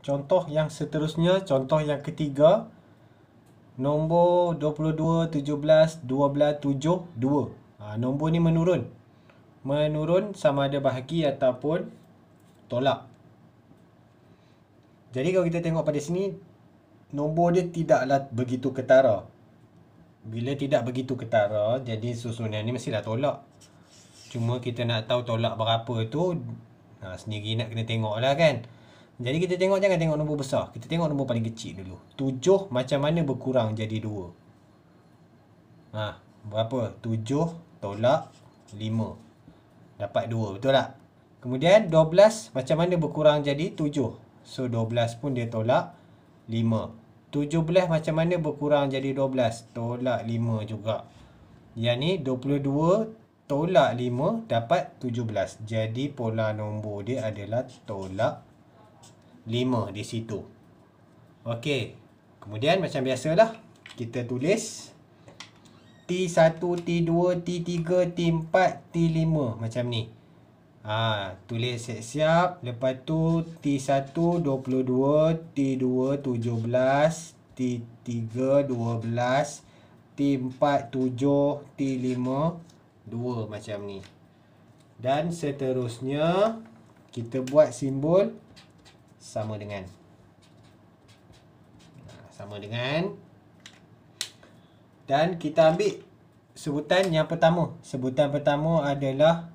contoh yang seterusnya, contoh yang ketiga. Nombor 22, 17, 12, 7, 2. Nombor ni menurun. Menurun sama ada bahagi ataupun tolak. Jadi kalau kita tengok pada sini, nombor dia tidaklah begitu ketara. Bila tidak begitu ketara, jadi susunan ni mestilah tolak. Cuma kita nak tahu tolak berapa tu, sendiri nak kena tengok lah kan. Jadi kita tengok, jangan tengok nombor besar. Kita tengok nombor paling kecil dulu. 7 macam mana berkurang jadi 2? Berapa? 7 tolak 5. Dapat 2, betul tak? Kemudian 12 macam mana berkurang jadi 7? So 12 pun dia tolak 5. 17 macam mana berkurang jadi 12? Tolak 5 juga. Yang ni 22 tolak 5 dapat 17. Jadi pola nombor dia adalah tolak 5 di situ. Okey. Kemudian macam biasalah, kita tulis T1, T2, T3, T4, T5 macam ni. Tulis siap-siap. Lepas tu T1 22, T2 17, T3 12, T4 7, T5 2 macam ni. Dan seterusnya kita buat simbol sama dengan. Sama dengan. Dan kita ambil sebutan yang pertama. Sebutan pertama adalah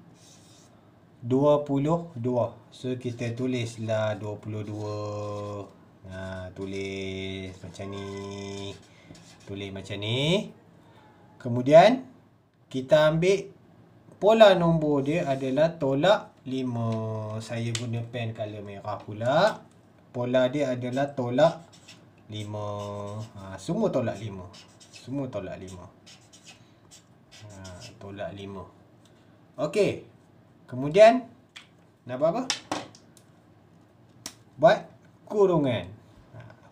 22. So kita tulislah 22. Tulis macam ni. Tulis macam ni. Kemudian kita ambil pola nombor dia adalah tolak 5. Saya guna pen color merah pula. Pola dia adalah tolak 5. Semua tolak 5. Semua tolak 5. Tolak 5. Okey. Kemudian nak buat apa? Buat kurungan.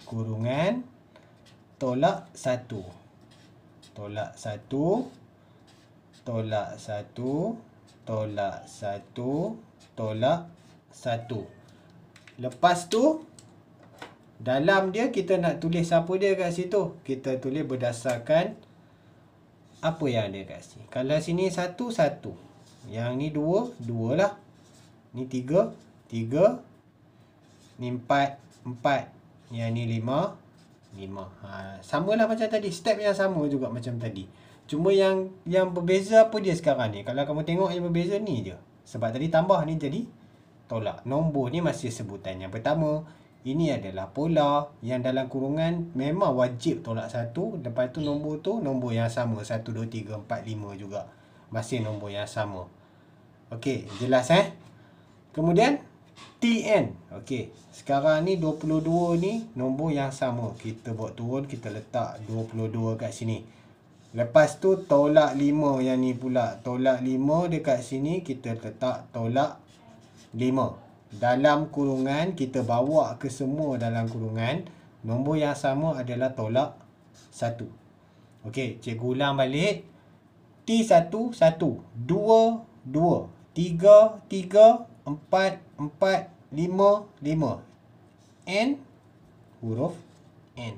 Kurungan tolak 1. Tolak 1. Tolak 1. Tolak 1. Tolak 1. Lepas tu dalam dia kita nak tulis apa dia kat situ. Kita tulis berdasarkan apa yang ada kat sini. Kalau sini 1, 1. Yang ni 2, 2 lah. Ni 3, 3. Ni 4, 4. Yang ni 5, 5. Samalah macam tadi. Step yang sama juga macam tadi. Cuma yang berbeza apa dia sekarang ni. Kalau kamu tengok yang berbeza ni je. Sebab tadi tambah ni jadi tolak. Nombor ni masih sebutan yang pertama. Ini adalah pola yang dalam kurungan memang wajib tolak 1. Lepas tu nombor yang sama. 1, 2, 3, 4, 5 juga. Masih nombor yang sama. Okey, jelas Kemudian TN. Okey, sekarang ni 22 ni nombor yang sama. Kita buat turun, kita letak 22 kat sini. Lepas tu tolak 5 yang ni pula. Tolak 5 dekat sini kita letak tolak 5. Dalam kurungan kita bawa ke semua dalam kurungan. Nombor yang sama adalah tolak 1. Okey, cikgu ulang balik. T1 1, 2 2, 3 3, 4 4, 5 5. N huruf N.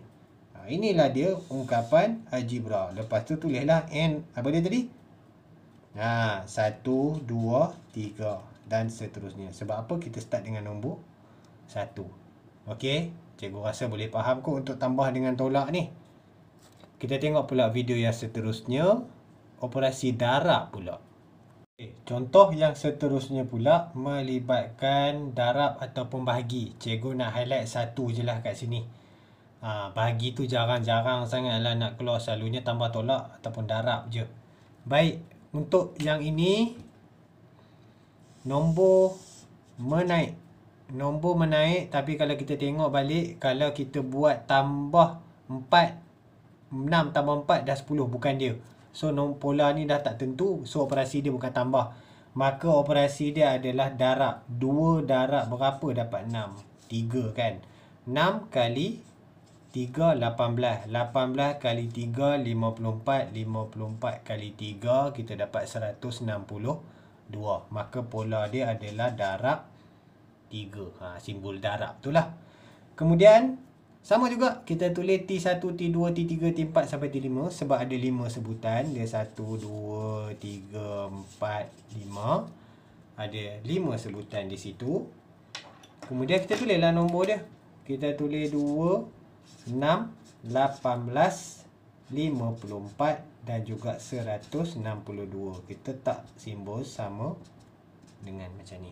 Inilah dia ungkapan algebra. Lepas tu tulislah N. Apa dia tadi? 1, 2, 3 dan seterusnya. Sebab apa kita start dengan nombor 1. Okey, cikgu rasa boleh faham kot untuk tambah dengan tolak ni. Kita tengok pula video yang seterusnya. Operasi darab pula. Contoh yang seterusnya pula melibatkan darab ataupun bahagi. Cikgu nak highlight satu je lah kat sini. Bahagi tu jarang-jarang sangat lah nak keluar. Selalunya tambah tolak ataupun darab je. Baik, untuk yang ini nombor menaik. Nombor menaik, tapi kalau kita tengok balik, kalau kita buat tambah 4, 6 tambah 4 dah 10, bukan dia. So pola ni dah tak tentu. So operasi dia bukan tambah. Maka operasi dia adalah darab. 2 darab berapa dapat 6? 3 kan. 6 kali 3 18. 18 kali 3 54. 54 kali 3 kita dapat 162. Maka pola dia adalah darab 3. Simbol darab tu lah. Kemudian sama juga kita tulis T1, T2, T3, T4 sampai T5 sebab ada 5 sebutan. Dia 1, 2, 3, 4, 5. Ada 5 sebutan di situ. Kemudian kita tulislah nombor dia. Kita tulis 2, 6, 18, 54 dan juga 162. Kita tak simbol sama dengan macam ni.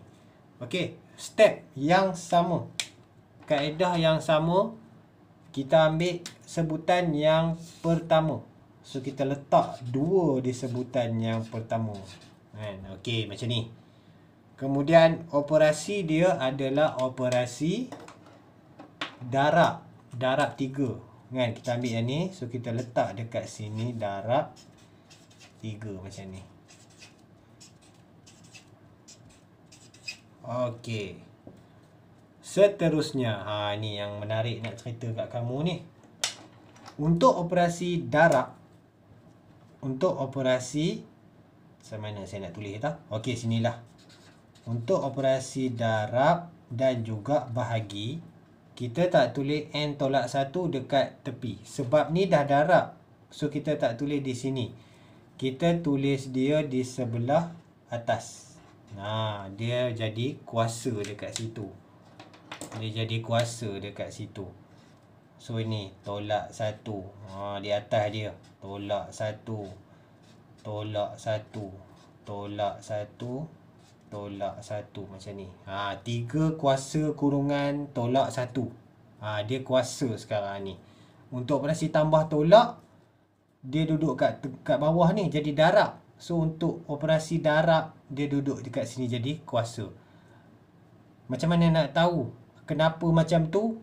Okey, step yang sama. Kaedah yang sama. Kita ambil sebutan yang pertama. So kita letak 2 di sebutan yang pertama. Kan? Okey, macam ni. Kemudian operasi dia adalah operasi darab. Darab 3. Kan? Kita ambil yang ni. So kita letak dekat sini darab 3 macam ni. Okey. Seterusnya, ni yang menarik nak cerita kat kamu ni. Untuk operasi darab, untuk operasi macam mana saya nak tulis tak? Okey, sinilah. Untuk operasi darab dan juga bahagi, kita tak tulis N tolak 1 dekat tepi. Sebab ni dah darab. So kita tak tulis di sini. Kita tulis dia di sebelah atas. Dia jadi kuasa dekat situ. Dia jadi kuasa dekat situ. So ini tolak 1. Di atas dia. Tolak 1. Tolak 1. Tolak 1. Tolak 1. Macam ni. 3 kuasa kurungan tolak 1. Dia kuasa sekarang ni. Untuk operasi tambah tolak, dia duduk kat bawah ni. Jadi darab. So untuk operasi darab, dia duduk dekat sini jadi kuasa. Macam mana nak tahu kenapa macam tu?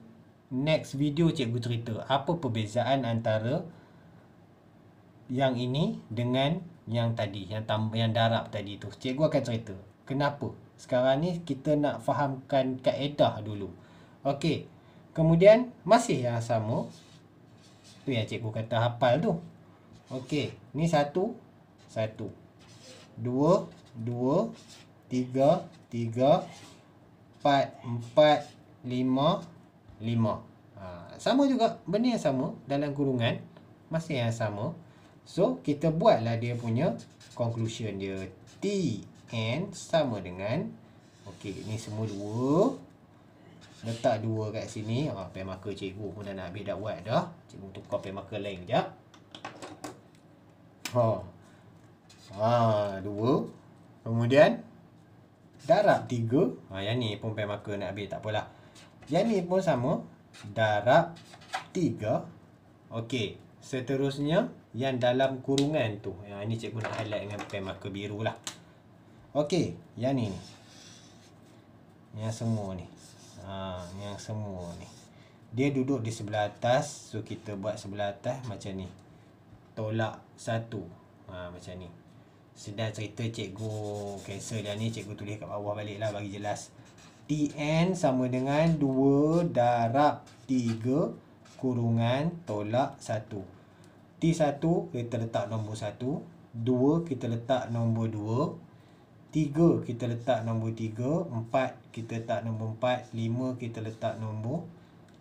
Next video cikgu cerita apa perbezaan antara yang ini dengan yang tadi, yang darab tadi tu. Cikgu akan cerita kenapa. Sekarang ni kita nak fahamkan kaedah dulu. Okey. Kemudian masih yang sama. Tu yang cikgu kata hafal tu. Okey, ni 1 1. 2 2 3 3 4 4 5 5. Sama juga, benda yang sama dalam kurungan, masih yang sama. So kita buatlah dia punya conclusion dia. Tn sama dengan, okey, ni semua 2. Letak 2 kat sini. Pen marker cikgu pun dah nak habis dah buat dah. Cikgu tukar pen marker lain kejap. 2. Kemudian darab 3. Yang ni pun pen marker nak habis, tak apalah. Yang ni pun sama, darab 3. Okey, seterusnya yang dalam kurungan tu. Yang ni cikgu nak highlight dengan pen marker biru lah. Okey, yang ni. Yang semua ni. Yang semua ni. Dia duduk di sebelah atas. So kita buat sebelah atas macam ni. Tolak 1. Macam ni. Sedar cerita cikgu cancel yang ni, cikgu tulis kat bawah balik lah bagi jelas. Tn sama dengan 2 darab 3 kurungan tolak 1. T1 kita letak nombor 1. 2 kita letak nombor 2. 3 kita letak nombor 3. 4 kita letak nombor 4. 5 kita letak nombor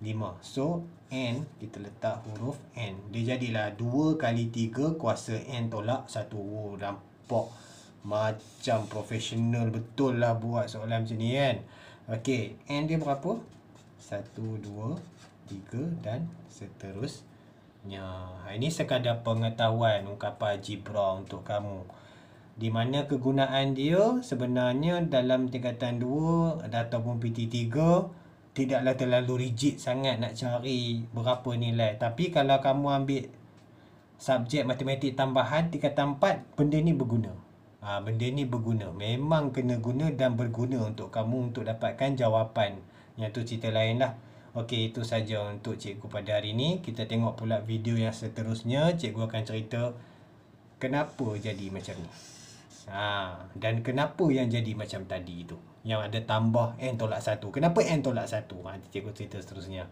5. So N kita letak huruf N. Dia jadilah 2 kali 3 kuasa N tolak 1. Nampak macam profesional betul lah buat soalan macam ni kan. Okey, N dia berapa? 1, 2, 3 dan seterusnya. Ini sekadar pengetahuan ungkapan algebra untuk kamu. Di mana kegunaan dia sebenarnya dalam tingkatan 2 ataupun PT3 tidaklah terlalu rigid sangat nak cari berapa nilai. Tapi kalau kamu ambil subjek matematik tambahan tingkatan 4, benda ni berguna. Benda ni berguna. Memang kena guna dan berguna untuk kamu untuk dapatkan jawapan. Yang tu cerita lain lah. Okey, itu saja untuk cikgu pada hari ni. Kita tengok pula video yang seterusnya. Cikgu akan cerita kenapa jadi macam ni. Dan kenapa yang jadi macam tadi tu. Yang ada tambah N tolak 1. Kenapa N tolak 1? Cikgu cerita seterusnya.